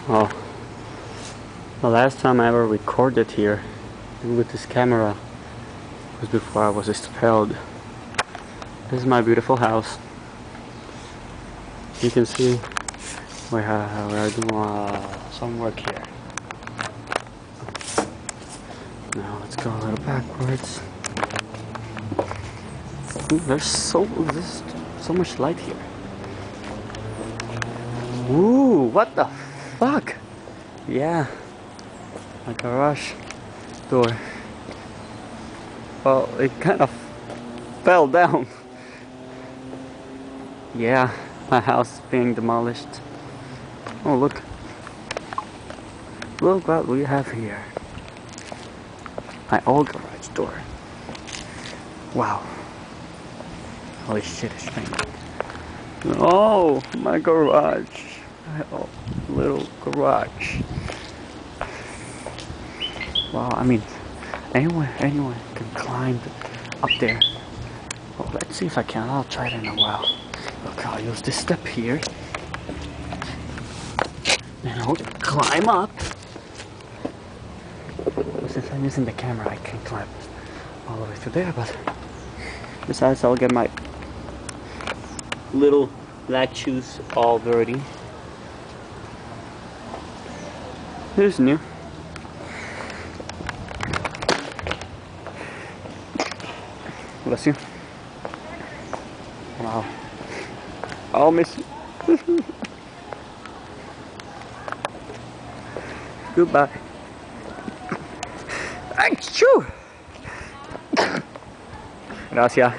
Oh, the last time I ever recorded here with this camera was before I was expelled. This is my beautiful house. You can see we are doing some work here. Now let's go a little backwards. Ooh, there's so much light here. Ooh, what the fuck? Yeah, my garage door. Well, it kind of fell down. Yeah, my house is being demolished. Oh, look. Look what we have here. My old garage door. Wow. Holy shit, it's raining. Oh, my garage. My old little garage. Wow, I mean, anyone can climb up there. Well, let's see if I can. I'll try it in a while. Okay, I'll use this step here. And I'll climb up. Well, since I'm using the camera, I can't climb all the way to there, but besides, I'll get my little black shoes all dirty. Here's new. Bless you. Wow. I'll miss you. Goodbye. Achoo! Gracias.